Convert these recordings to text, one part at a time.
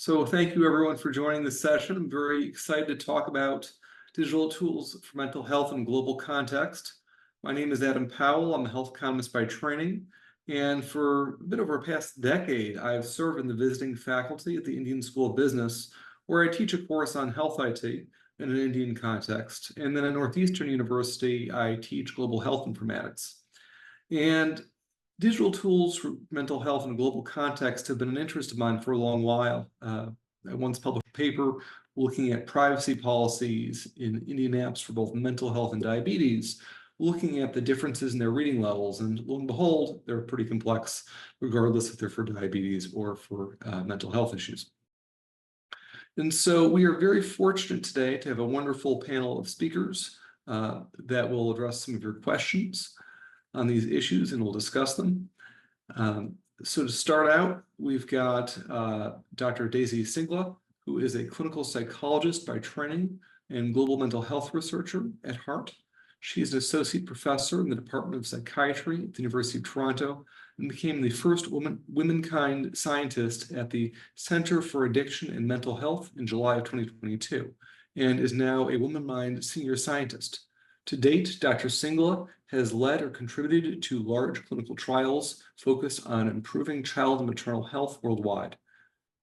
So thank you everyone for joining this session. I'm very excited to talk about digital tools for mental health in global context. My name is Adam Powell. I'm a health economist by training. And for a bit over a past decade, I've served in the visiting faculty at the Indian School of Business, where I teach a course on health IT in an Indian context. And then at Northeastern University, I teach global health informatics. And digital tools for mental health in a global context have been an interest of mine for a long while. I once published a paper looking at privacy policies in Indian apps for both mental health and diabetes, looking at the differences in their reading levels. And lo and behold, they're pretty complex, regardless if they're for diabetes or for mental health issues. And so we are very fortunate today to have a wonderful panel of speakers that will address some of your questions on these issues, and we'll discuss them. So to start out, we've got Dr. Daisy Singla, who is a clinical psychologist by training and global mental health researcher at heart. She is an associate professor in the Department of Psychiatry at the University of Toronto and became the first womankind scientist at the Center for Addiction and Mental Health in July of 2022, and is now a WomanMind senior scientist. To date, Dr. Singla has led or contributed to large clinical trials focused on improving child and maternal health worldwide.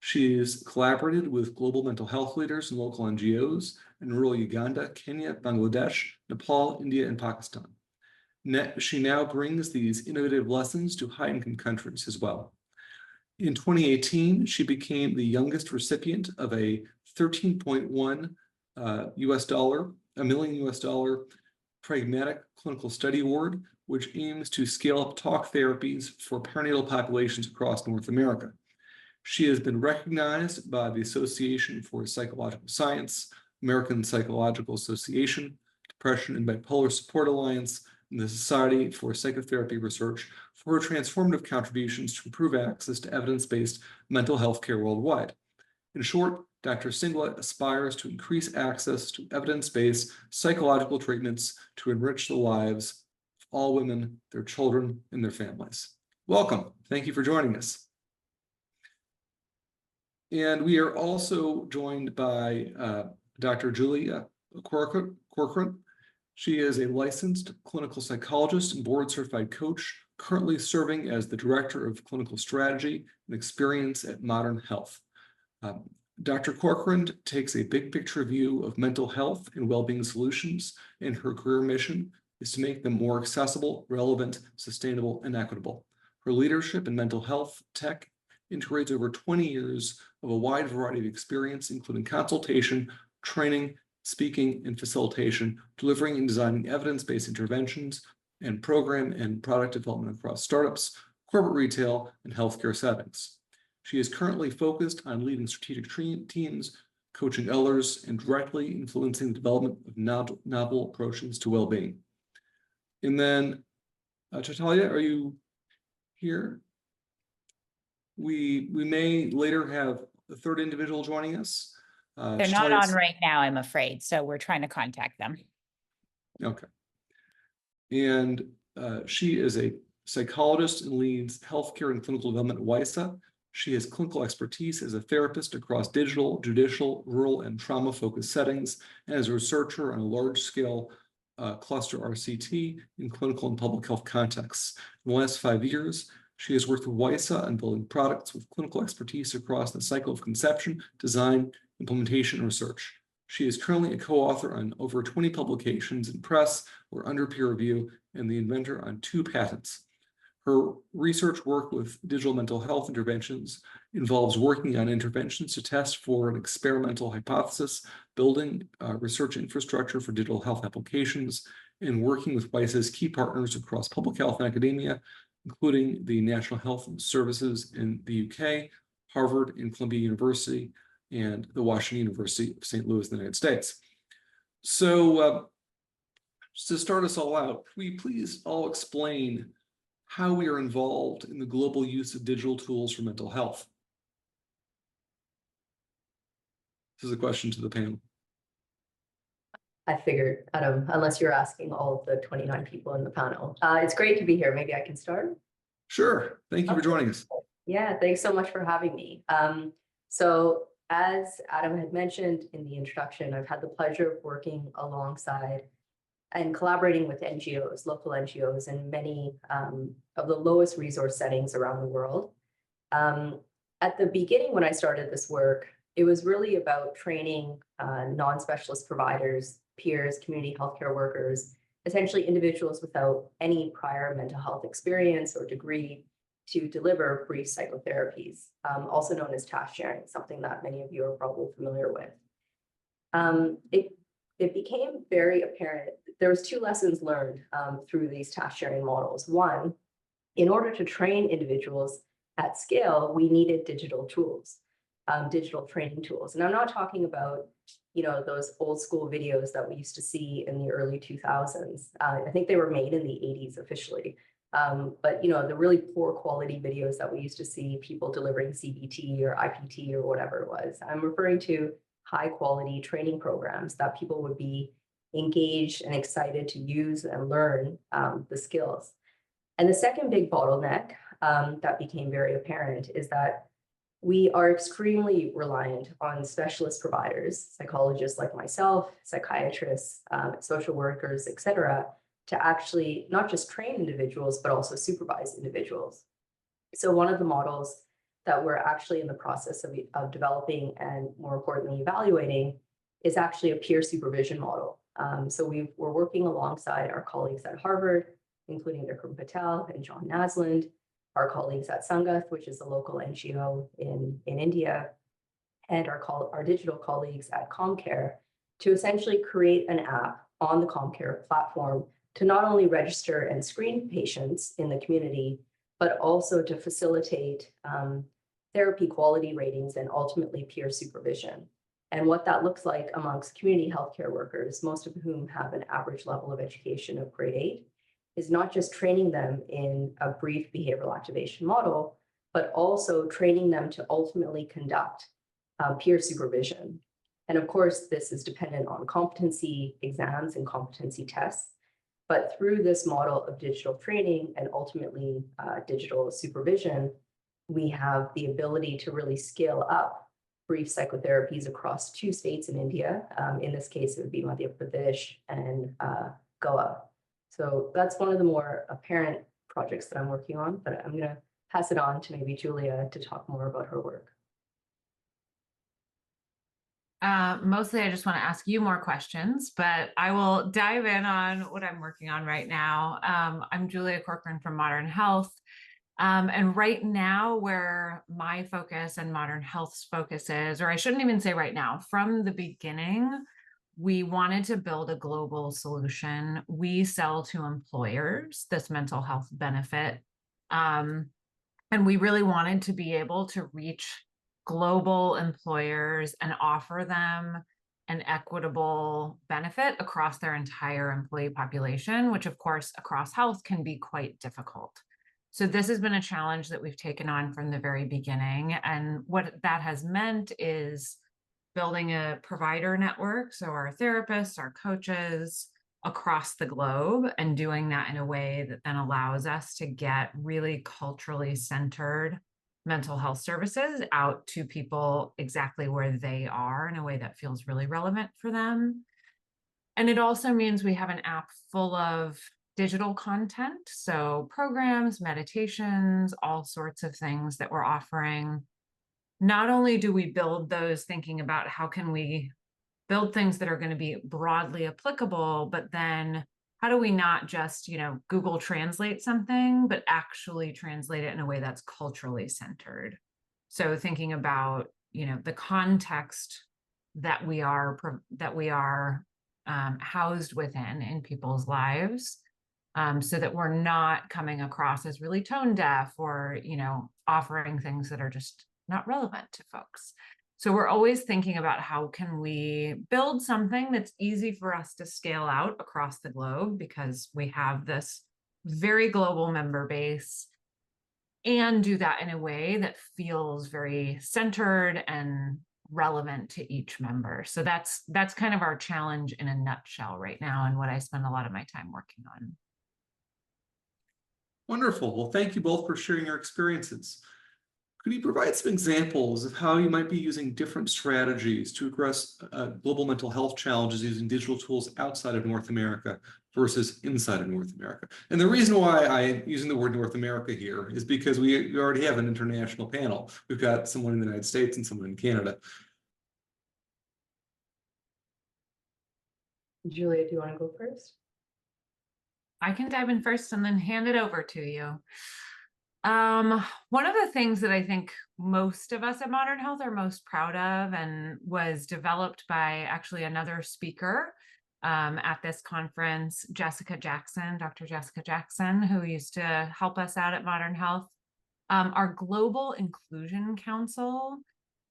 She has collaborated with global mental health leaders and local NGOs in rural Uganda, Kenya, Bangladesh, Nepal, India, and Pakistan. She now brings these innovative lessons to high-income countries as well. In 2018, she became the youngest recipient of a $13.1 million Pragmatic Clinical Study Award, which aims to scale up talk therapies for perinatal populations across North America. She has been recognized by the Association for Psychological Science, American Psychological Association, Depression and Bipolar Support Alliance, and the Society for Psychotherapy Research for her transformative contributions to improve access to evidence-based mental health care worldwide. In short, Dr. Singla aspires to increase access to evidence-based psychological treatments to enrich the lives of all women, their children, and their families. Welcome. Thank you for joining us. And we are also joined by Dr. Julia Corcoran. She is a licensed clinical psychologist and board-certified coach, currently serving as the Director of Clinical Strategy and Experience at Modern Health. Dr. Corcoran takes a big picture view of mental health and well-being solutions, and her career mission is to make them more accessible, relevant, sustainable, and equitable. Her leadership in mental health tech integrates over 20 years of a wide variety of experience, including consultation, training, speaking, and facilitation, delivering and designing evidence-based interventions and program and product development across startups, corporate retail, and healthcare settings. She is currently focused on leading strategic teams, coaching others, and directly influencing the development of novel approaches to well-being. And then, Chaitali, are you here? We may later have a third individual joining us. They're not on right now, I'm afraid, so we're trying to contact them. Okay. And she is a psychologist and leads healthcare and clinical development at Wysa. She has clinical expertise as a therapist across digital, judicial, rural, and trauma-focused settings, and as a researcher on a large-scale cluster RCT in clinical and public health contexts. In the last 5 years, she has worked with Wysa on building products with clinical expertise across the cycle of conception, design, implementation, and research. She is currently a co-author on over 20 publications in press or under peer review, and the inventor on 2 patents. Her research work with digital mental health interventions involves working on interventions to test for an experimental hypothesis, building research infrastructure for digital health applications, and working with Wysa's key partners across public health and academia, including the National Health Services in the UK, Harvard and Columbia University, and the Washington University of St. Louis in the United States. So just to start us all out, can we please all explain how we are involved in the global use of digital tools for mental health? This is a question to the panel. I figured, Adam, unless you're asking all of the 29 people in the panel. It's great to be here. Maybe I can start? Sure. Thank you for joining us. Yeah, thanks so much for having me. So as Adam had mentioned in the introduction, I've had the pleasure of working alongside and collaborating with NGOs, local NGOs, in many of the lowest resource settings around the world. At the beginning, when I started this work, it was really about training non-specialist providers, peers, community healthcare workers, essentially individuals without any prior mental health experience or degree to deliver brief psychotherapies, also known as task sharing, something that many of you are probably familiar with. It became very apparent. There was two lessons learned through these task sharing models. One, in order to train individuals at scale, we needed digital tools, digital training tools. And I'm not talking about, those old school videos that we used to see in the early 2000s. I think they were made in the 80s officially. But the really poor quality videos that we used to see people delivering CBT or IPT or whatever it was. I'm referring to high quality training programs that people would be engaged and excited to use and learn the skills. And the second big bottleneck that became very apparent is that we are extremely reliant on specialist providers, psychologists like myself, psychiatrists, social workers, et cetera, to actually not just train individuals, but also supervise individuals. So one of the models that we're actually in the process of developing and more importantly evaluating is actually a peer supervision model. So we're working alongside our colleagues at Harvard, including Vikram Patel and John Naslund, our colleagues at Singla, which is a local NGO in India, and our digital colleagues at ComCare to essentially create an app on the ComCare platform to not only register and screen patients in the community, but also to facilitate therapy quality ratings and ultimately peer supervision. And what that looks like amongst community healthcare workers, most of whom have an average level of education of grade 8, is not just training them in a brief behavioral activation model, but also training them to ultimately conduct peer supervision. And of course, this is dependent on competency exams and competency tests. But through this model of digital training and ultimately digital supervision, we have the ability to really scale up brief psychotherapies across 2 states in India. In this case, it would be Madhya Pradesh and Goa. So that's one of the more apparent projects that I'm working on, but I'm going to pass it on to maybe Julia to talk more about her work. Mostly I just want to ask you more questions, but I will dive in on what I'm working on right now. I'm Julia Corcoran from Modern Health. And right now where my focus and Modern Health's focus is, or I shouldn't even say right now, from the beginning, we wanted to build a global solution. We sell to employers this mental health benefit. And we really wanted to be able to reach global employers and offer them an equitable benefit across their entire employee population, which of course across health can be quite difficult. So this has been a challenge that we've taken on from the very beginning. And what that has meant is building a provider network. So our therapists, our coaches across the globe, and doing that in a way that then allows us to get really culturally centered mental health services out to people exactly where they are in a way that feels really relevant for them. And it also means we have an app full of digital content, so programs, meditations, all sorts of things that we're offering. Not only do we build those thinking about how can we build things that are going to be broadly applicable, but then how do we not just, Google Translate something, but actually translate it in a way that's culturally centered? So thinking about, the context that we are housed within in people's lives, so that we're not coming across as really tone deaf or, offering things that are just not relevant to folks. So we're always thinking about how can we build something that's easy for us to scale out across the globe, because we have this very global member base, and do that in a way that feels very centered and relevant to each member. So that's kind of our challenge in a nutshell right now, and what I spend a lot of my time working on. Wonderful. Well, thank you both for sharing your experiences. Could you provide some examples of how you might be using different strategies to address global mental health challenges using digital tools outside of North America versus inside of North America? And the reason why I'm using the word North America here is because we already have an international panel. We've got someone in the United States and someone in Canada. Julia, do you want to go first? I can dive in first and then hand it over to you. One of the things that I think most of us at Modern Health are most proud of, and was developed by actually another speaker at this conference, Dr. Jessica Jackson, who used to help us out at Modern Health. Our Global Inclusion Council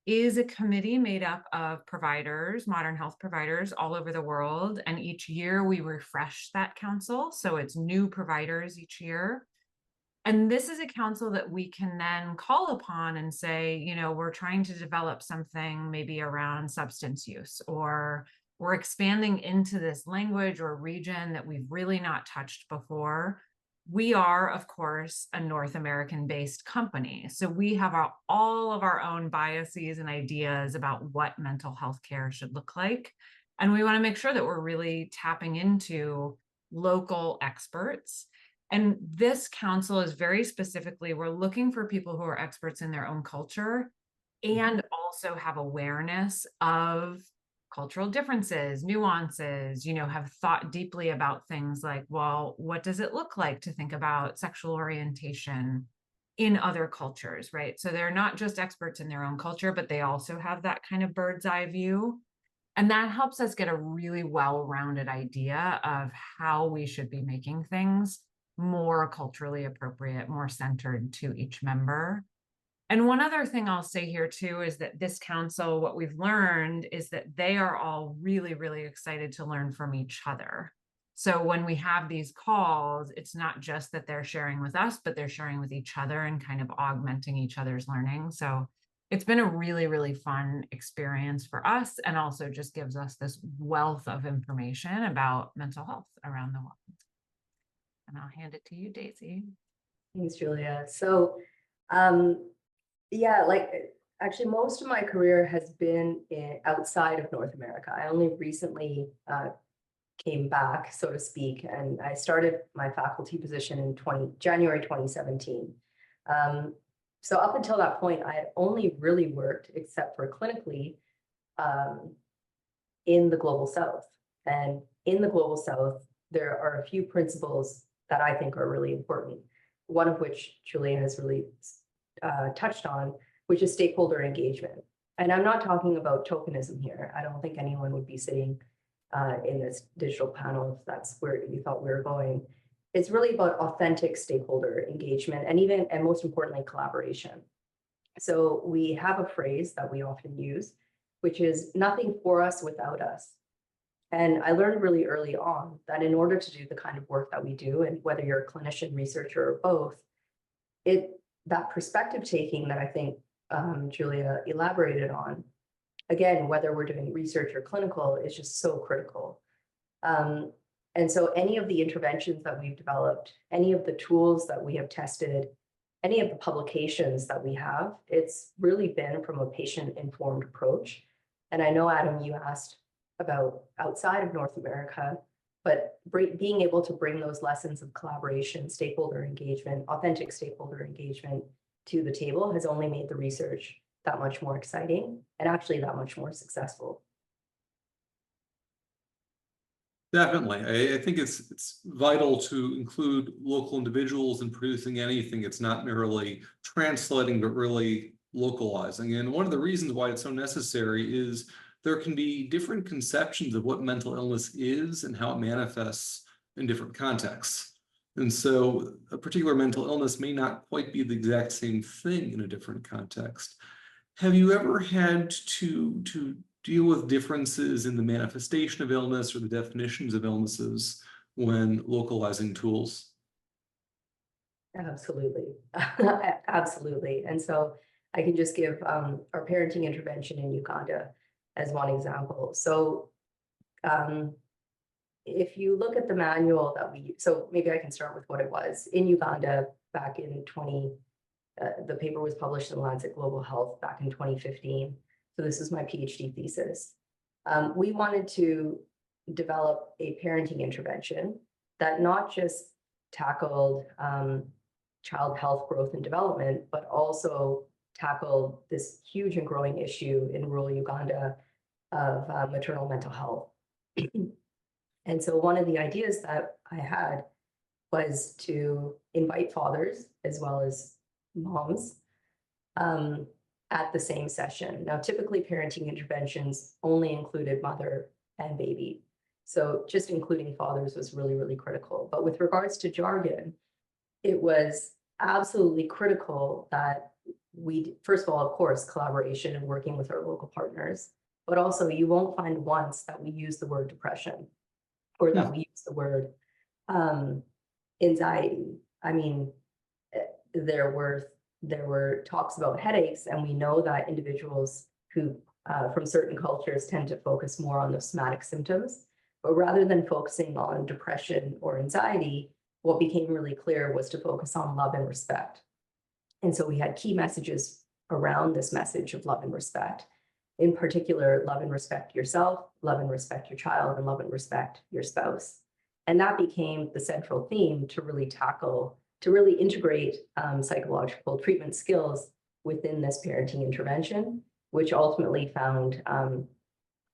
is a committee made up of providers, modern health providers all over the world. And each year we refresh that council. So it's new providers each year. And this is a council that we can then call upon and say, you know, we're trying to develop something maybe around substance use, or we're expanding into this language or region that we've really not touched before. We are, of course, a North American-based company. So we have all of our own biases and ideas about what mental health care should look like. And we want to make sure that we're really tapping into local experts. And this council is very specifically, we're looking for people who are experts in their own culture and also have awareness of cultural differences, nuances, you know, have thought deeply about things like, well, what does it look like to think about sexual orientation in other cultures, right? So they're not just experts in their own culture, but they also have that kind of bird's eye view. And that helps us get a really well-rounded idea of how we should be making things more culturally appropriate, more centered to each member. And one other thing I'll say here too is that this council, what we've learned is that they are all really, really excited to learn from each other. So when we have these calls, it's not just that they're sharing with us, but they're sharing with each other and kind of augmenting each other's learning. So it's been a really, really fun experience for us, and also just gives us this wealth of information about mental health around the world. And I'll hand it to you, Daisy. Thanks, Julia. So, yeah, like actually most of my career has been outside of North America. I only recently came back, so to speak, and I started my faculty position in January 2017. So up until that point, I had only really worked, except for clinically, in the Global South. And in the Global South, there are a few principles that I think are really important, one of which Julia has really touched on, which is stakeholder engagement. And I'm not talking about tokenism here. I don't think anyone would be sitting in this digital panel if that's where you thought we were going. It's really about authentic stakeholder engagement and most importantly, collaboration. So we have a phrase that we often use, which is nothing for us without us. And I learned really early on that in order to do the kind of work that we do, and whether you're a clinician, researcher, or both, that perspective taking that I think Julia elaborated on, again, whether we're doing research or clinical, is just so critical. And so any of the interventions that we've developed, any of the tools that we have tested, any of the publications that we have, it's really been from a patient-informed approach. And I know, Adam, you asked about outside of North America, but being able to bring those lessons of collaboration, stakeholder engagement, authentic stakeholder engagement to the table has only made the research that much more exciting and actually that much more successful. Definitely. I think it's vital to include local individuals in producing anything. It's not merely translating, but really localizing. And one of the reasons why it's so necessary is there can be different conceptions of what mental illness is and how it manifests in different contexts. And so a particular mental illness may not quite be the exact same thing in a different context. Have you ever had to deal with differences in the manifestation of illness or the definitions of illnesses when localizing tools? Absolutely. Absolutely. And so I can just give our parenting intervention in Uganda as one example. So if you look at the manual that so maybe I can start with what it was. In Uganda back in The paper was published in Lancet Global Health back in 2015. So this is my PhD thesis. We wanted to develop a parenting intervention that not just tackled child health, growth, and development, but also tackled this huge and growing issue in rural Uganda of maternal mental health. And so one of the ideas that I had was to invite fathers as well as moms at the same session. Now, typically parenting interventions only included mother and baby. So just including fathers was really, really critical. But with regards to jargon, it was absolutely critical that we, first of all, of course, collaboration and working with our local partners, but also you won't find once that we use the word depression or that we use the word anxiety. I mean, there were talks about headaches, and we know that individuals who from certain cultures tend to focus more on the somatic symptoms, but rather than focusing on depression or anxiety, what became really clear was to focus on love and respect. And so we had key messages around this message of love and respect. In particular, love and respect yourself, love and respect your child, and love and respect your spouse. And that became the central theme to really tackle, to really integrate psychological treatment skills within this parenting intervention, which ultimately found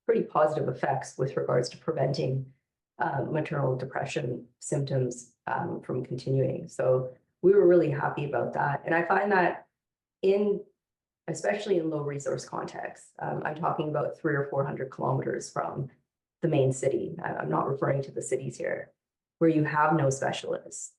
pretty positive effects with regards to preventing maternal depression symptoms from continuing. So we were really happy about that. And I find that especially in low resource contexts, I'm talking about 300 or 400 kilometers from the main city. I'm not referring to the cities here, where you have no specialists.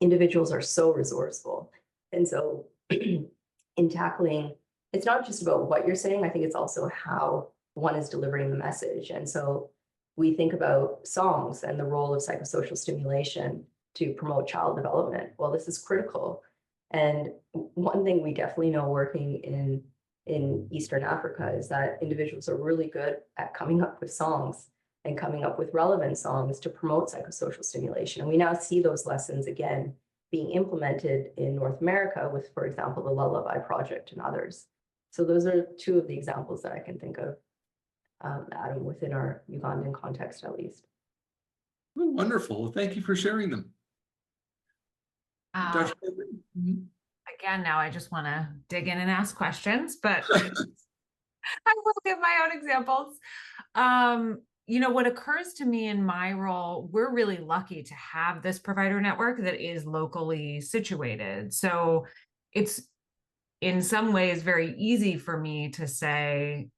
Individuals are so resourceful. And so in tackling, it's not just about what you're saying, I think it's also how one is delivering the message. And so we think about songs and the role of psychosocial stimulation to promote child development. Well, this is critical. And one thing we definitely know working in Eastern Africa is that individuals are really good at coming up with songs and coming up with relevant songs to promote psychosocial stimulation. And we now see those lessons again being implemented in North America with, for example, the Lullaby Project and others. So those are two of the examples that I can think of, Adam, within our Ugandan context at least. Oh, wonderful. Thank you for sharing them. Dr. Again, now I just want to dig in and ask questions, but I will give my own examples. You know, what occurs to me in my role, we're really lucky to have this provider network that is locally situated. So it's in some ways very easy for me to say,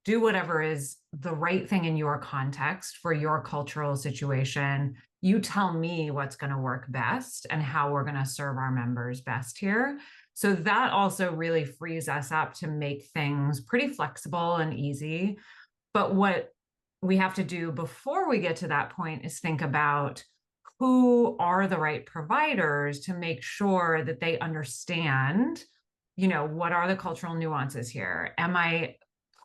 do whatever is the right thing in your context for your cultural situation. You tell me what's going to work best and how we're going to serve our members best here. So that also really frees us up to make things pretty flexible and easy. But what we have to do before we get to that point is think about who are the right providers to make sure that they understand, you know, what are the cultural nuances here? Am I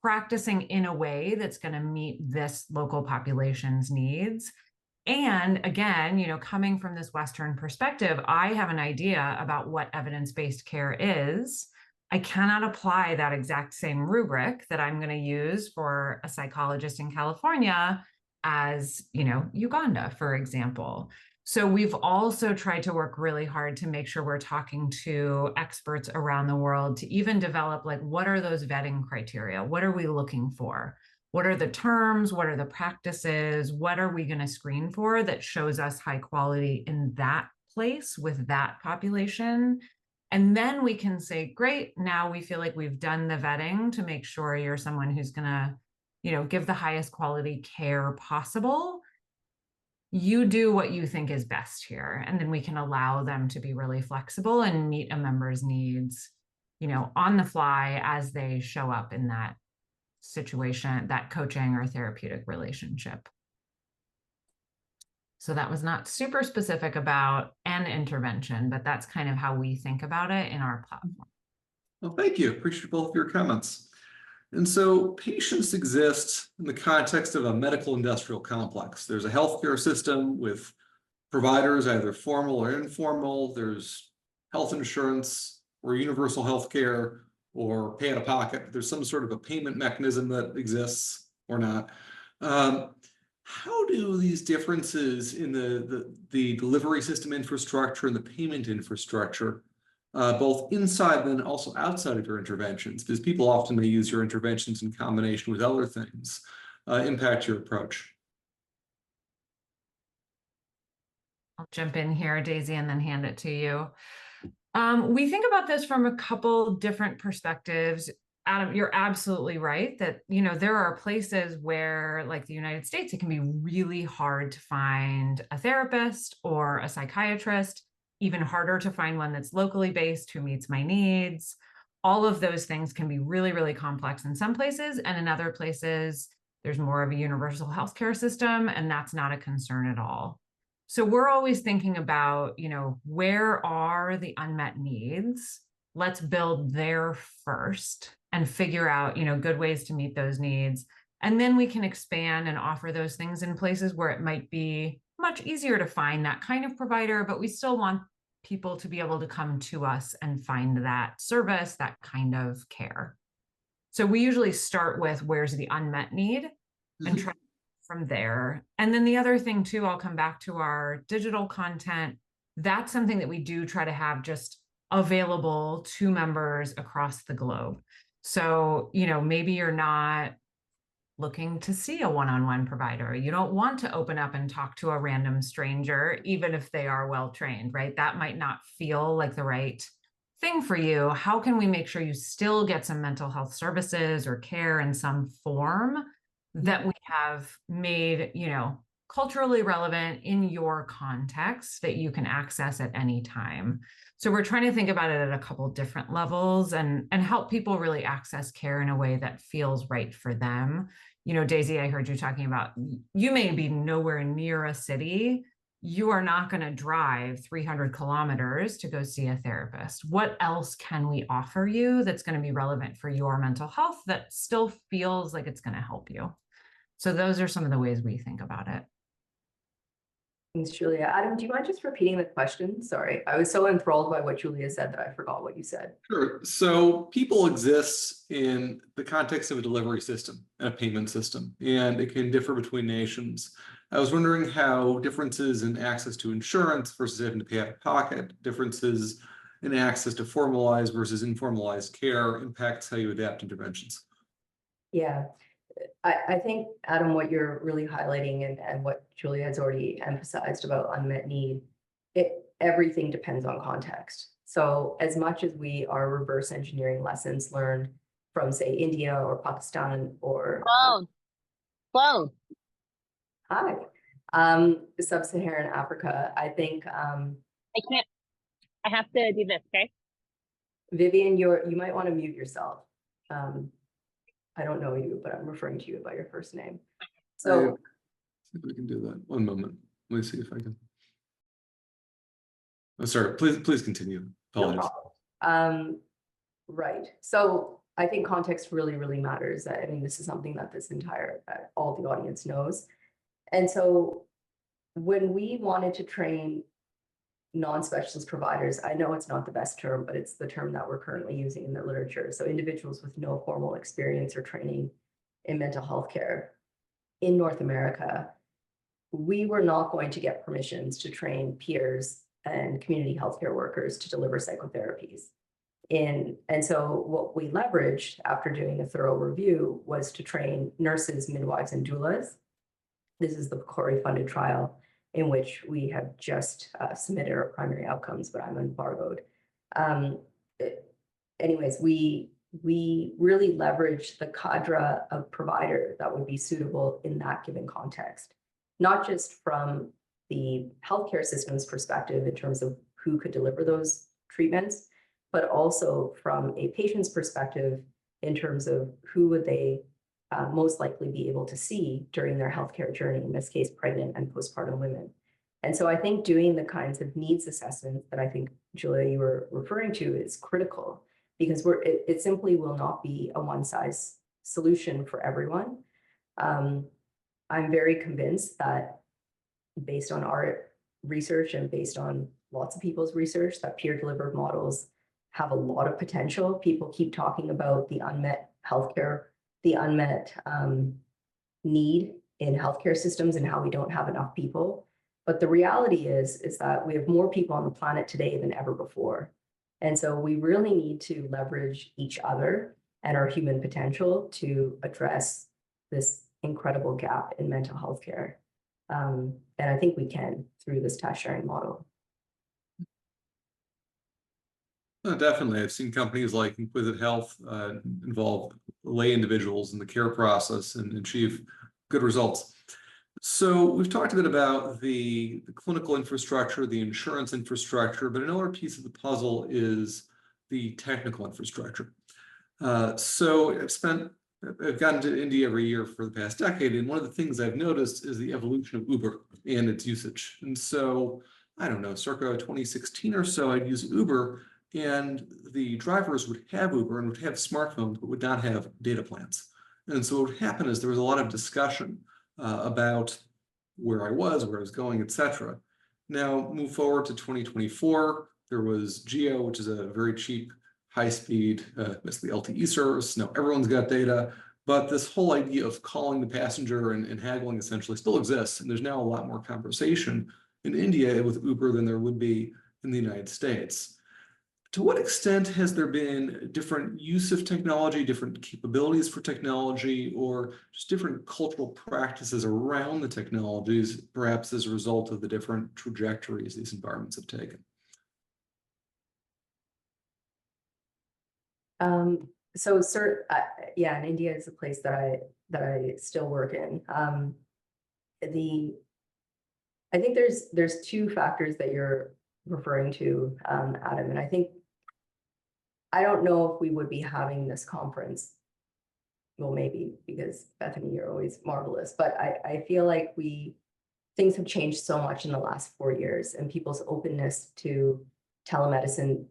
practicing in a way that's going to meet this local population's needs? And again, you know, coming from this Western perspective, I have an idea about what evidence-based care is. I cannot apply that exact same rubric that I'm going to use for a psychologist in California as, you know, Uganda, for example. So we've also tried to work really hard to make sure we're talking to experts around the world to even develop, like, what are those vetting criteria? What are we looking for? What are the terms? What are the practices? What are we going to screen for that shows us high quality in that place with that population? And then we can say, great, now we feel like we've done the vetting to make sure you're someone who's going to, you know, give the highest quality care possible. You do what you think is best here. And then we can allow them to be really flexible and meet a member's needs, you know, on the fly as they show up in that situation, that coaching or therapeutic relationship. So that was not super specific about an intervention, but that's kind of how we think about it in our platform. Well, thank you. Appreciate both of your comments. And so patients exist in the context of a medical industrial complex. There's a healthcare system with providers, either formal or informal. There's health insurance or universal health care or pay out of pocket. There's some sort of a payment mechanism that exists or not. How do these differences in the delivery system infrastructure and the payment infrastructure, both inside and also outside of your interventions, because people often may use your interventions in combination with other things, impact your approach? I'll jump in here, Daisy, and then hand it to you. We think about this from a couple different perspectives. Adam, you're absolutely right that, there are places where, like the United States, it can be really hard to find a therapist or a psychiatrist, even harder to find one that's locally based who meets my needs. All of those things can be really, really complex in some places, and in other places, there's more of a universal healthcare system, and that's not a concern at all. So we're always thinking about, where are the unmet needs? Let's build there first and figure out, good ways to meet those needs. And then we can expand and offer those things in places where it might be much easier to find that kind of provider, but we still want people to be able to come to us and find that service, that kind of care. So we usually start with where's the unmet need and try from there. And then the other thing too, I'll come back to our digital content. That's something that we do try to have just available to members across the globe. So, maybe you're not looking to see a one-on-one provider. You don't want to open up and talk to a random stranger, even if they are well-trained, right? That might not feel like the right thing for you. How can we make sure you still get some mental health services or care in some form that we have made, culturally relevant in your context that you can access at any time? So we're trying to think about it at a couple different levels and help people really access care in a way that feels right for them. Daisy, I heard you talking about, you may be nowhere near a city. You are not going to drive 300 kilometers to go see a therapist. What else can we offer you that's going to be relevant for your mental health that still feels like it's going to help you? So those are some of the ways we think about it. Thanks, Julia. Adam, do you mind just repeating the question? Sorry, I was so enthralled by what Julia said that I forgot what you said. Sure. So people exist in the context of a delivery system and a payment system, and it can differ between nations. I was wondering how differences in access to insurance versus having to pay out of pocket, differences in access to formalized versus informalized care impacts how you adapt interventions. Yeah, I think, Adam, what you're really highlighting and what Julia has already emphasized about unmet need, everything depends on context. So as much as we are reverse engineering lessons learned from, say, India or Pakistan or sub-Saharan Africa, I think I have to do this, okay? Vivian, you might want to mute yourself. I don't know you, but I'm referring to you by your first name. So see if we can do that. One moment. Let me see if I can. Oh, sorry, please continue. Apologies. No problem. Right. So I think context really, really matters. I mean, this is something that all the audience knows. And so when we wanted to train non-specialist providers, I know it's not the best term, but it's the term that we're currently using in the literature. So individuals with no formal experience or training in mental health care in North America, we were not going to get permissions to train peers and community healthcare workers to deliver psychotherapies. And so what we leveraged after doing a thorough review was to train nurses, midwives, and doulas. This is the PCORI funded trial in which we have just submitted our primary outcomes, but I'm embargoed. Anyways, we really leveraged the cadre of provider that would be suitable in that given context, not just from the healthcare system's perspective in terms of who could deliver those treatments, but also from a patient's perspective in terms of who would they most likely be able to see during their healthcare journey, in this case, pregnant and postpartum women. And so I think doing the kinds of needs assessments that I think, Julia, you were referring to is critical, because it simply will not be a one-size solution for everyone. I'm very convinced that based on our research and based on lots of people's research that peer-delivered models have a lot of potential. People keep talking about the unmet healthcare, the unmet need in healthcare systems and how we don't have enough people. But the reality is that we have more people on the planet today than ever before. And so we really need to leverage each other and our human potential to address this incredible gap in mental health care. And I think we can through this task sharing model. Definitely. I've seen companies like Inquisitive Health involve lay individuals in the care process and achieve good results. So we've talked a bit about the clinical infrastructure, the insurance infrastructure, but another piece of the puzzle is the technical infrastructure. So I've gotten to India every year for the past decade, and one of the things I've noticed is the evolution of Uber and its usage. And so, I don't know, circa 2016 or so, I'd use Uber, and the drivers would have Uber and would have smartphones, but would not have data plans. And so what would happen is there was a lot of discussion about where I was going, etc. Now, move forward to 2024, there was Geo, which is a very cheap, high-speed, basically LTE service. Now everyone's got data, but this whole idea of calling the passenger and haggling essentially still exists. And there's now a lot more conversation in India with Uber than there would be in the United States. To what extent has there been different use of technology, different capabilities for technology, or just different cultural practices around the technologies, perhaps as a result of the different trajectories these environments have taken? Yeah, and India is a place that I still work in. I think there's two factors that you're referring to, Adam, and I don't know if we would be having this conference. Well, maybe, because Bethany, you're always marvelous, but I feel like things have changed so much in the last 4 years, and people's openness to telemedicine,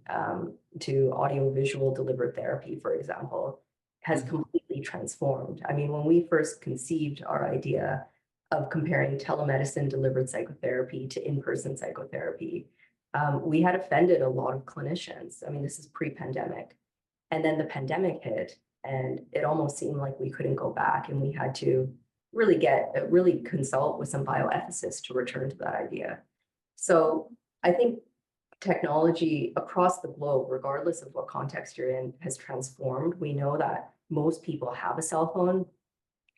to audiovisual delivered therapy, for example, has completely transformed. I mean, when we first conceived our idea of comparing telemedicine delivered psychotherapy to in-person psychotherapy, we had offended a lot of clinicians. I mean, this is pre-pandemic. And then the pandemic hit, and it almost seemed like we couldn't go back, and we had to really consult with some bioethicists to return to that idea. So I think technology across the globe, regardless of what context you're in, has transformed. We know that most people have a cell phone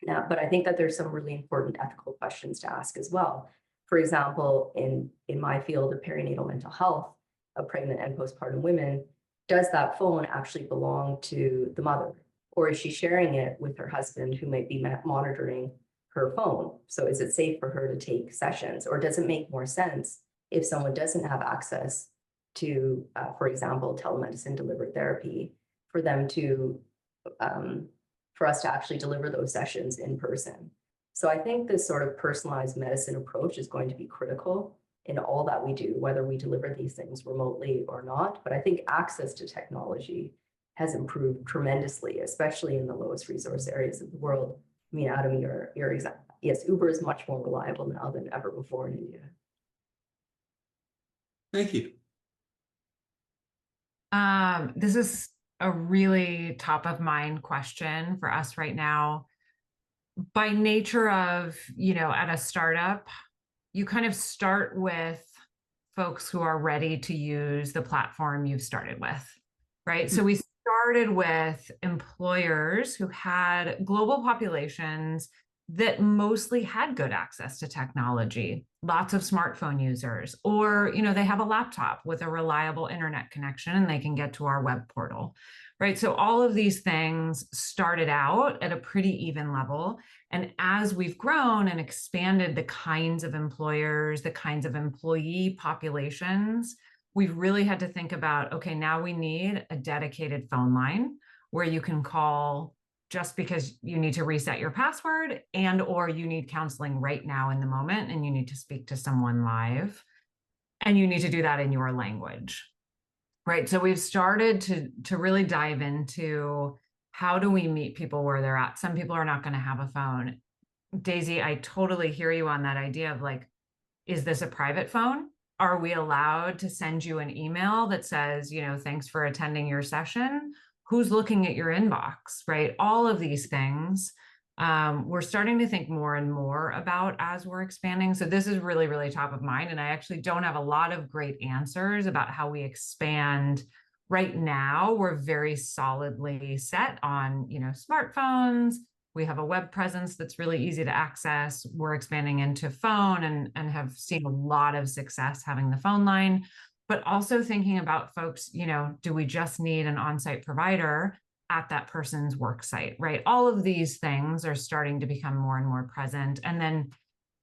now, but I think that there's some really important ethical questions to ask as well. For example, in my field of perinatal mental health of pregnant and postpartum women, does that phone actually belong to the mother? Or is she sharing it with her husband who might be monitoring her phone? So is it safe for her to take sessions? Or does it make more sense if someone doesn't have access to, for example, telemedicine delivered therapy, for them to, for us to actually deliver those sessions in person? So I think this sort of personalized medicine approach is going to be critical in all that we do, whether we deliver these things remotely or not. But I think access to technology has improved tremendously, especially in the lowest resource areas of the world. I mean, Adam, you're exact. Yes, Uber is much more reliable now than ever before in India. Thank you. This is a really top of mind question for us right now. By nature of, at a startup, you kind of start with folks who are ready to use the platform you've started with, right? So we started with employers who had global populations that mostly had good access to technology, lots of smartphone users, or, they have a laptop with a reliable internet connection and they can get to our web portal, right? So all of these things started out at a pretty even level. And as we've grown and expanded the kinds of employers, the kinds of employee populations, we've really had to think about, okay, now we need a dedicated phone line where you can call just because you need to reset your password or you need counseling right now in the moment and you need to speak to someone live and you need to do that in your language, right? So we've started to really dive into how do we meet people where they're at? Some people are not going to have a phone. Daisy, I totally hear you on that idea of like, is this a private phone? are we allowed to send you an email that says, thanks for attending your session? Who's looking at your inbox, right? All of these things we're starting to think more and more about as we're expanding. So this is really, really top of mind. And I actually don't have a lot of great answers about how we expand. Right now, we're very solidly set on, smartphones. We have a web presence that's really easy to access. We're expanding into phone and have seen a lot of success having the phone line, but also thinking about folks, do we just need an on-site provider at that person's work site, right? All of these things are starting to become more and more present. And then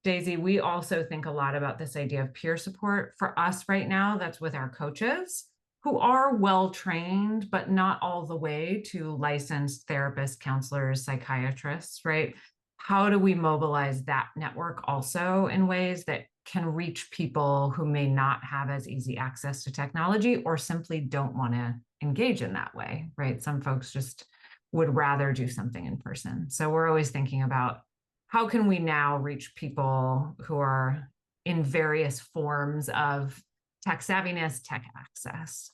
Daisy, we also think a lot about this idea of peer support. For us right now, that's with our coaches who are well-trained, but not all the way to licensed therapists, counselors, psychiatrists, right? How do we mobilize that network also in ways that can reach people who may not have as easy access to technology or simply don't want to engage in that way, right? Some folks just would rather do something in person. So we're always thinking about how can we now reach people who are in various forms of tech savviness, tech access.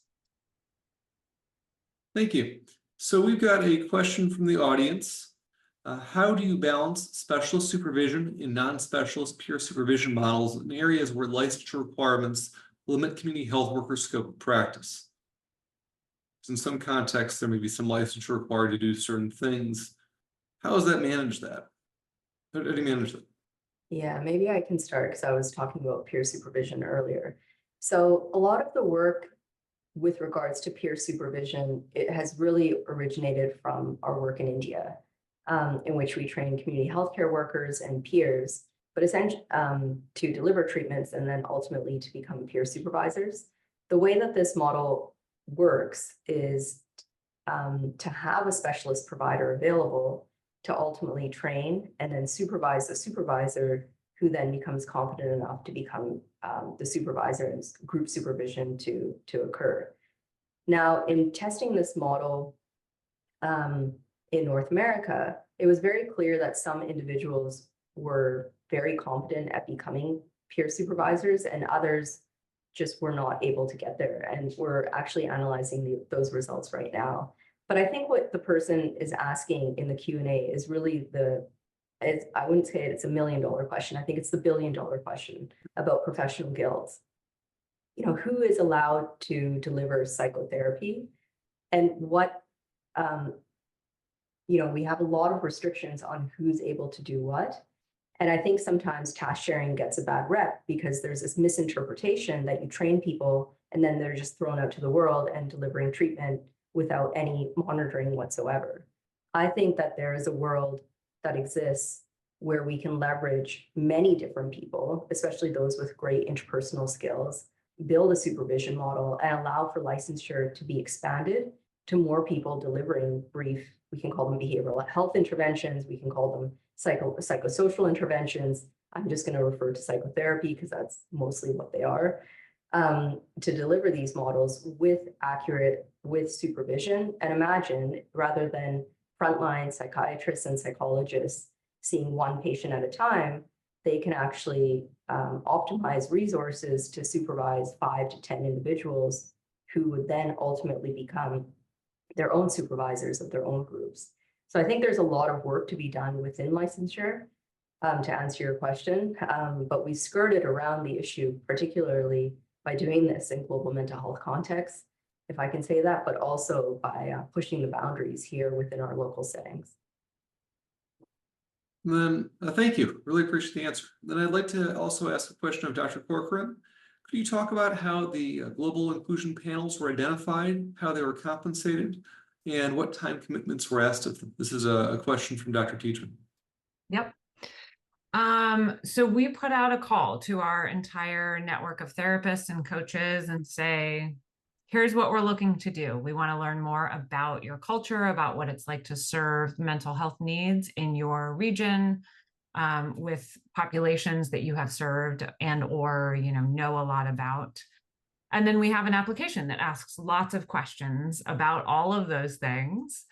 Thank you. So we've got a question from the audience. How do you balance specialist supervision and non-specialist peer supervision models in areas where licensure requirements limit community health workers' scope of practice? In some contexts, there may be some licensure required to do certain things. How does that manage that? How do you manage that? Yeah, maybe I can start because I was talking about peer supervision earlier. So a lot of the work with regards to peer supervision, it has really originated from our work in India, in which we train community healthcare workers and peers, but essentially to deliver treatments and then ultimately to become peer supervisors. The way that this model works is to have a specialist provider available to ultimately train and then supervise the supervisor, who then becomes competent enough to become the supervisor and group supervision to occur. Now, in testing this model in North America, it was very clear that some individuals were very competent at becoming peer supervisors and others just were not able to get there. And we're actually analyzing those results right now. But I think what the person is asking in the Q&A is really I wouldn't say it's $1 million question. I think it's the $1 billion question about professional guilds. Who is allowed to deliver psychotherapy and what, we have a lot of restrictions on who's able to do what. And I think sometimes task sharing gets a bad rep because there's this misinterpretation that you train people and then they're just thrown out to the world and delivering treatment without any monitoring whatsoever. I think that there is a world that exists where we can leverage many different people, especially those with great interpersonal skills, build a supervision model and allow for licensure to be expanded to more people delivering brief, we can call them behavioral health interventions, we can call them psychosocial interventions. I'm just going to refer to psychotherapy because that's mostly what they are, to deliver these models with supervision. And imagine, rather than frontline psychiatrists and psychologists seeing one patient at a time, they can actually optimize resources to supervise 5 to 10 individuals who would then ultimately become their own supervisors of their own groups. So I think there's a lot of work to be done within licensure to answer your question, but we skirted around the issue, particularly by doing this in global mental health context, if I can say that, but also by pushing the boundaries here within our local settings. Then thank you. Really appreciate the answer. Then I'd like to also ask a question of Dr. Corcoran. Could you talk about how the global inclusion panels were identified, how they were compensated, and what time commitments were asked of them? This is a question from Dr. Teachman. Yep. So we put out a call to our entire network of therapists and coaches and say, here's what we're looking to do. We want to learn more about your culture, about what it's like to serve mental health needs in your region, with populations that you have served and or know a lot about. And then we have an application that asks lots of questions about all of those things.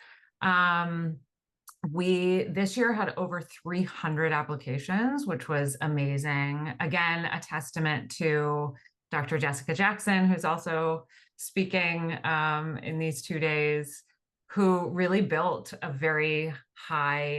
We this year had over 300 applications, which was amazing. Again, a testament to Dr. Jessica Jackson, who's also speaking in these 2 days, who really built a very highly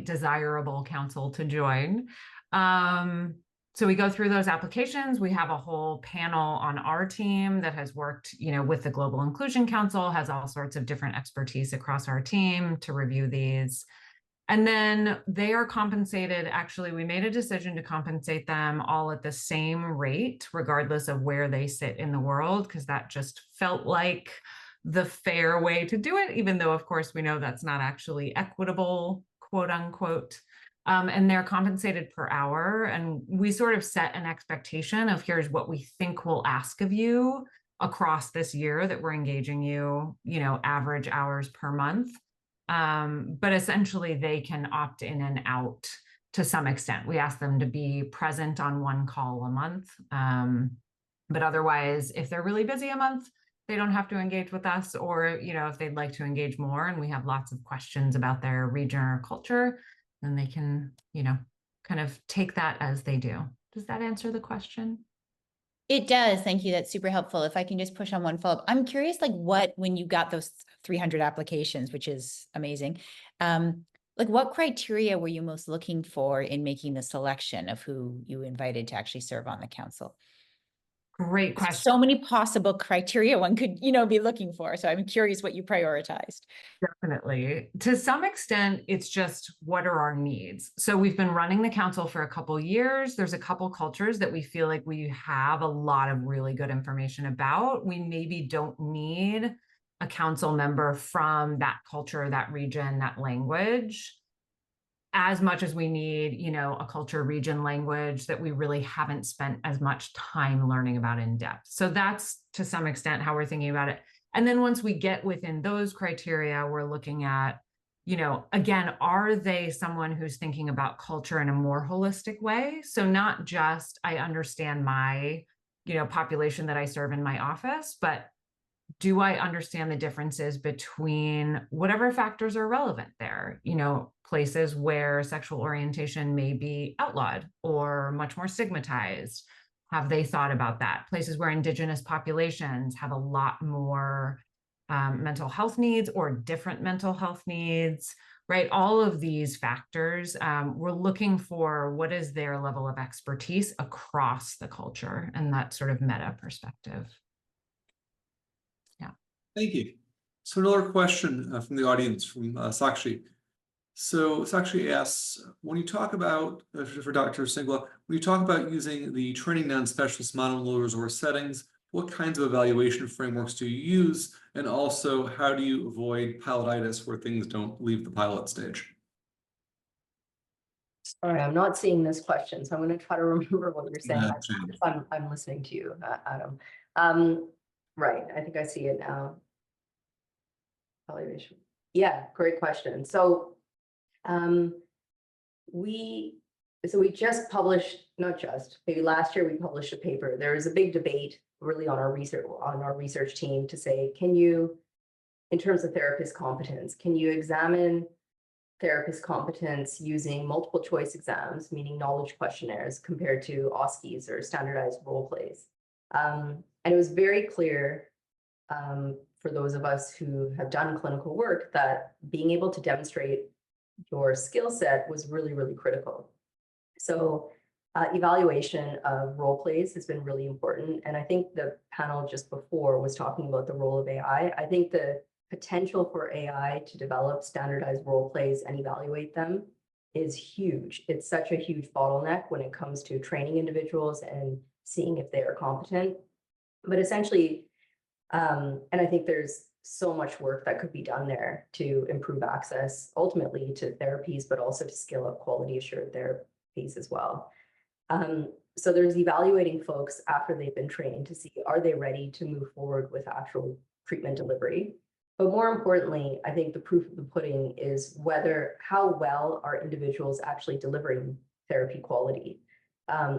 desirable council to join. So we go through those applications. We have a whole panel on our team that has worked, with the Global Inclusion Council, has all sorts of different expertise across our team to review these. And then they are compensated. Actually, we made a decision to compensate them all at the same rate, regardless of where they sit in the world, because that just felt like the fair way to do it, even though, of course, we know that's not actually equitable, quote unquote. And they're compensated per hour. And we sort of set an expectation of here's what we think we'll ask of you across this year that we're engaging you, average hours per month. But essentially they can opt in and out to some extent. We ask them to be present on one call a month. But otherwise, if they're really busy a month, they don't have to engage with us, or, if they'd like to engage more and we have lots of questions about their region or culture, then they can, kind of take that as they do. Does that answer the question? It does. Thank you. That's super helpful. If I can just push on one follow-up, I'm curious, when you got those 300 applications, which is amazing, what criteria were you most looking for in making the selection of who you invited to actually serve on the council? Great question. So many possible criteria one could, be looking for. So I'm curious what you prioritized. Definitely. To some extent, it's just what are our needs? So we've been running the council for a couple years. There's a couple cultures that we feel like we have a lot of really good information about. We maybe don't need a council member from that culture, that region, that language, as much as we need, a culture, region, language that we really haven't spent as much time learning about in depth. So that's to some extent how we're thinking about it. And then once we get within those criteria, we're looking at, again, are they someone who's thinking about culture in a more holistic way? So not just, I understand my, population that I serve in my office, but do I understand the differences between whatever factors are relevant there? Places where sexual orientation may be outlawed or much more stigmatized. Have they thought about that? Places where Indigenous populations have a lot more mental health needs or different mental health needs, right? All of these factors, we're looking for what is their level of expertise across the culture and that sort of meta perspective. Thank you. So another question from the audience from Sakshi. So Sakshi asks, when you talk about, for Dr. Singla, when you talk about using the training non-specialist model in low-resort settings, what kinds of evaluation frameworks do you use? And also, how do you avoid pilotitis where things don't leave the pilot stage? All right, I'm not seeing this question, so I'm going to try to remember what you're saying. I'm listening to you, Adam. Right, I think I see it now. Evaluation. Yeah, great question. So, we just published, maybe last year we published a paper. There was a big debate really on our research team to say, can you, in terms of therapist competence, can you examine therapist competence using multiple choice exams, meaning knowledge questionnaires, compared to OSCEs or standardized role plays? And it was very clear for those of us who have done clinical work that being able to demonstrate your skill set was really, really critical. So evaluation of role plays has been really important. And I think the panel just before was talking about the role of AI. I think the potential for AI to develop standardized role plays and evaluate them is huge. It's such a huge bottleneck when it comes to training individuals and seeing if they are competent. But essentially, and I think there's so much work that could be done there to improve access ultimately to therapies, but also to scale up quality assured therapies as well. So there's evaluating folks after they've been trained to see, are they ready to move forward with actual treatment delivery? But more importantly, I think the proof of the pudding is how well are individuals actually delivering therapy quality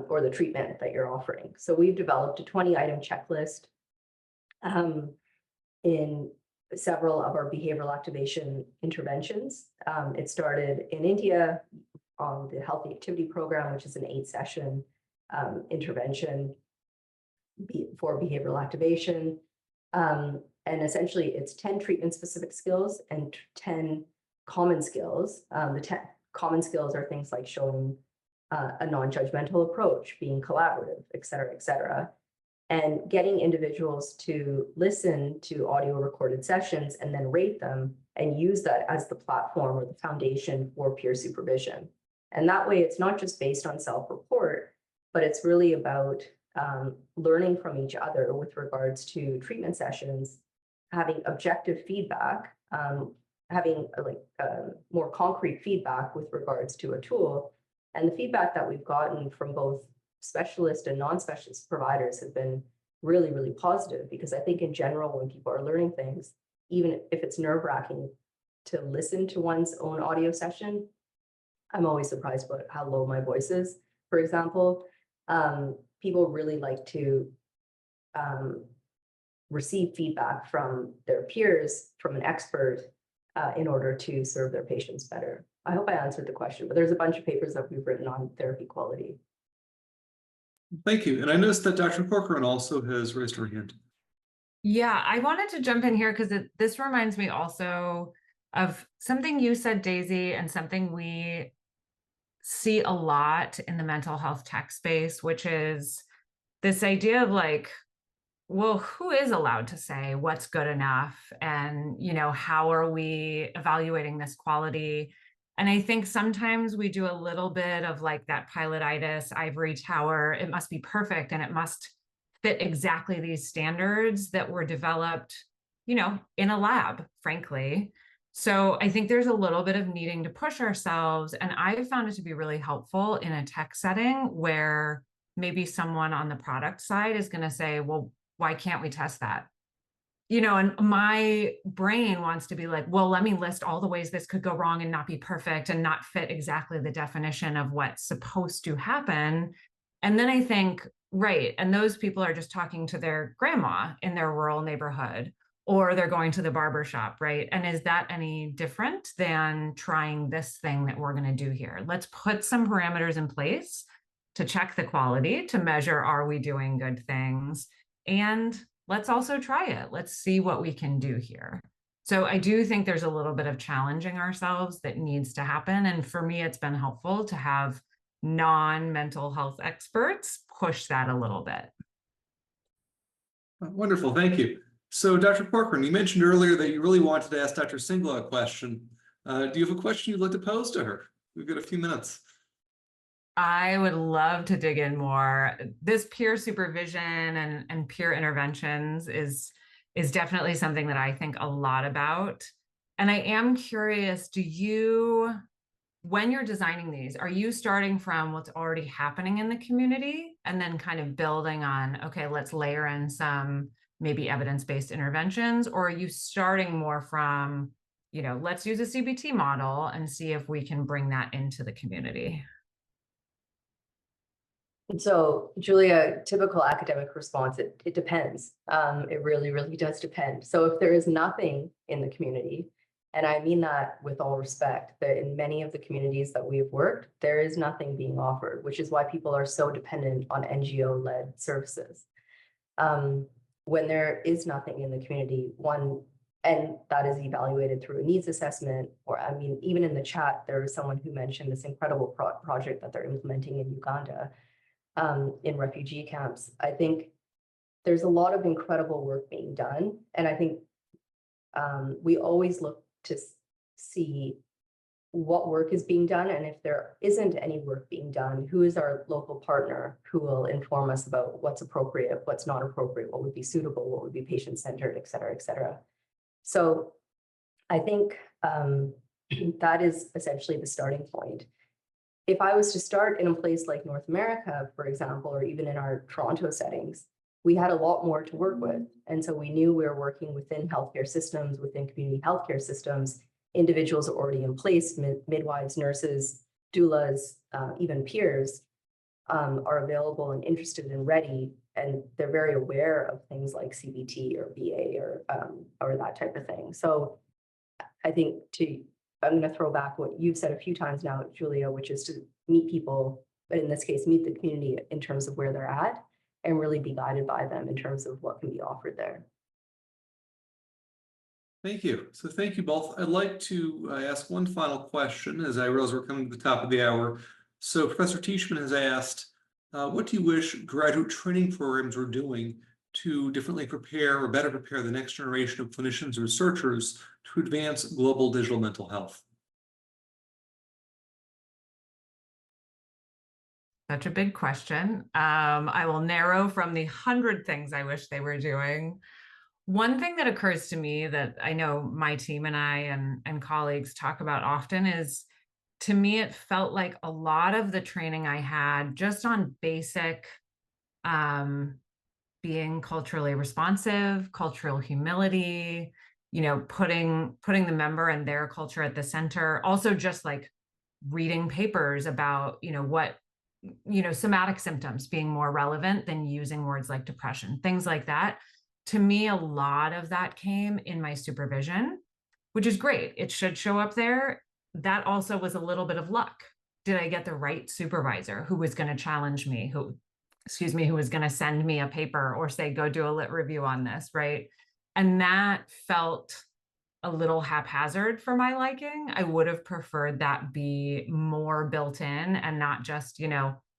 or the treatment that you're offering. So we've developed a 20-item checklist in several of our behavioral activation interventions. It started in India on the Healthy Activity Program, which is an 8-session intervention for behavioral activation. And essentially it's 10 treatment specific skills and 10 common skills. The 10 common skills are things like showing a non-judgmental approach, being collaborative, et cetera, and getting individuals to listen to audio recorded sessions and then rate them and use that as the platform or the foundation for peer supervision. And that way it's not just based on self-report, but it's really about learning from each other with regards to treatment sessions, having objective feedback, having more concrete feedback with regards to a tool. And the feedback that we've gotten from both specialist and non-specialist providers have been really, really positive, because I think in general, when people are learning things, even if it's nerve-wracking to listen to one's own audio session, I'm always surprised about how low my voice is, for example. People really like to receive feedback from their peers, from an expert, in order to serve their patients better. I hope I answered the question, but there's a bunch of papers that we've written on therapy quality. Thank you. And I noticed that Dr. Corcoran also has raised her hand. Yeah, I wanted to jump in here because this reminds me also of something you said, Daisy, and something we see a lot in the mental health tech space, which is this idea of like, well, who is allowed to say what's good enough? And, you know, how are we evaluating this quality? And I think sometimes we do a little bit of like that pilotitis, ivory tower, it must be perfect and it must fit exactly these standards that were developed, you know, in a lab, frankly. So I think there's a little bit of needing to push ourselves. And I've found it to be really helpful in a tech setting where maybe someone on the product side is going to say, well, why can't we test that? You know, and my brain wants to be like, well, let me list all the ways this could go wrong and not be perfect and not fit exactly the definition of what's supposed to happen. And then I think, right, and those people are just talking to their grandma in their rural neighborhood, or they're going to the barber shop, right? And is that any different than trying this thing that we're going to do here? Let's put some parameters in place to check the quality, to measure, are we doing good things? And let's also try it. Let's see what we can do here. So I do think there's a little bit of challenging ourselves that needs to happen. And for me, it's been helpful to have non-mental health experts push that a little bit. Wonderful, thank you. So Dr. Corcoran, you mentioned earlier that you really wanted to ask Dr. Singla a question. Do you have a question you'd like to pose to her? We've got a few minutes. I would love to dig in more. This peer supervision and peer interventions is definitely something that I think a lot about. And I am curious, when you're designing these, are you starting from what's already happening in the community and then kind of building on, okay, let's layer in some maybe evidence-based interventions? Or are you starting more from, you know, let's use a CBT model and see if we can bring that into the community? So, Julia, typical academic response, it depends. It really, really does depend. So if there is nothing in the community, and I mean that with all respect, that in many of the communities that we've worked, there is nothing being offered, which is why people are so dependent on NGO-led services. When there is nothing in the community, and that is evaluated through a needs assessment, or I mean, even in the chat, there was someone who mentioned this incredible project that they're implementing in Uganda. In refugee camps. I think there's a lot of incredible work being done. And I think we always look to see what work is being done. And if there isn't any work being done, who is our local partner who will inform us about what's appropriate, what's not appropriate, what would be suitable, what would be patient-centered, et cetera, et cetera. So I think that is essentially the starting point. If I was to start in a place like North America, for example, or even in our Toronto settings, we had a lot more to work with. And so we knew we were working within healthcare systems, within community healthcare systems. Individuals are already in place, midwives, nurses, doulas, even peers are available and interested and ready. And they're very aware of things like CBT or BA or that type of thing. So I think I'm going to throw back what you've said a few times now, Julia, which is to meet people but in this case, meet the community in terms of where they're at and really be guided by them in terms of what can be offered there. Thank you. So thank you both. I'd like to ask one final question as I realize we're coming to the top of the hour. So Professor Teichman has asked, what do you wish graduate training programs were doing to differently prepare or better prepare the next generation of clinicians or researchers to advance global digital mental health? Such a big question. I will narrow from the 100 things I wish they were doing. One thing that occurs to me that I know my team and I and colleagues talk about often is, to me, it felt like a lot of the training I had just on basic being culturally responsive, cultural humility, putting the member and their culture at the center. Also just like reading papers about, what, somatic symptoms being more relevant than using words like depression, things like that. To me, a lot of that came in my supervision, which is great. It should show up there. That also was a little bit of luck. Did I get the right supervisor who was going to challenge me, who was going to send me a paper or say, go do a lit review on this, right? And that felt a little haphazard for my liking. I would have preferred that be more built in and not just,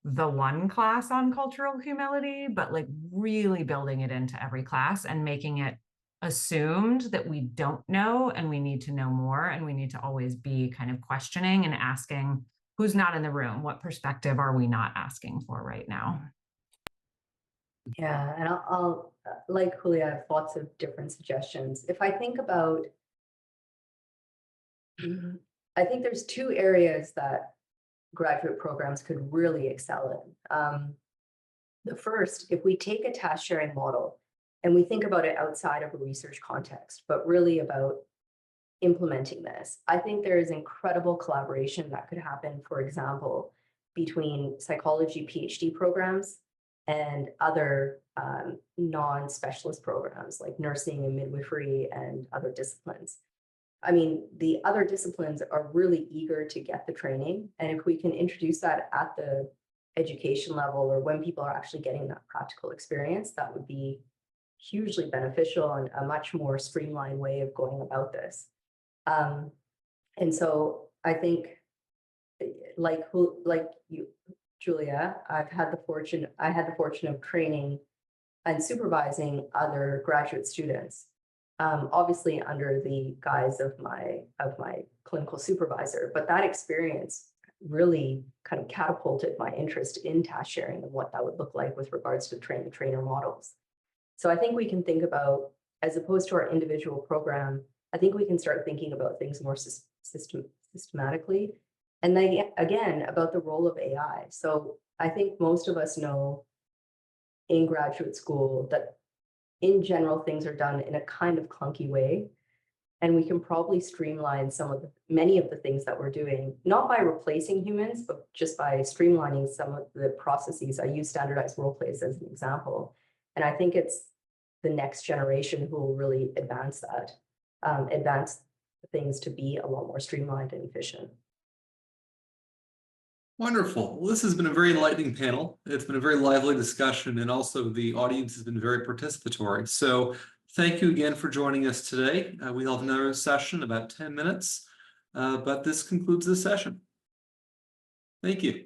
the one class on cultural humility, but like really building it into every class and making it assumed that we don't know and we need to know more, and we need to always be kind of questioning and asking who's not in the room, what perspective are we not asking for right now? Yeah, and I'll like Julia, I have lots of different suggestions. If I think about, I think there's two areas that graduate programs could really excel in. The first, if we take a task sharing model and we think about it outside of a research context, but really about implementing this, I think there is incredible collaboration that could happen, for example, between psychology PhD programs and other non-specialist programs like nursing and midwifery and other disciplines. I mean, the other disciplines are really eager to get the training. And if we can introduce that at the education level or when people are actually getting that practical experience, that would be hugely beneficial and a much more streamlined way of going about this. And so I think like you, Julia, I had the fortune of training and supervising other graduate students. Obviously under the guise of my clinical supervisor, but that experience really kind of catapulted my interest in task sharing and what that would look like with regards to train-the-trainer models. So I think we can think about, as opposed to our individual program, I think we can start thinking about things more systematically. And then again, about the role of AI. So I think most of us know in graduate school that in general, things are done in a kind of clunky way. And we can probably streamline many of the things that we're doing, not by replacing humans, but just by streamlining some of the processes. I use standardized role plays as an example. And I think it's the next generation who will really advance that, advance things to be a lot more streamlined and efficient. Wonderful. Well, this has been a very enlightening panel. It's been a very lively discussion, and also the audience has been very participatory. So thank you again for joining us today. We'll have another session in about 10 minutes, but this concludes the session. Thank you.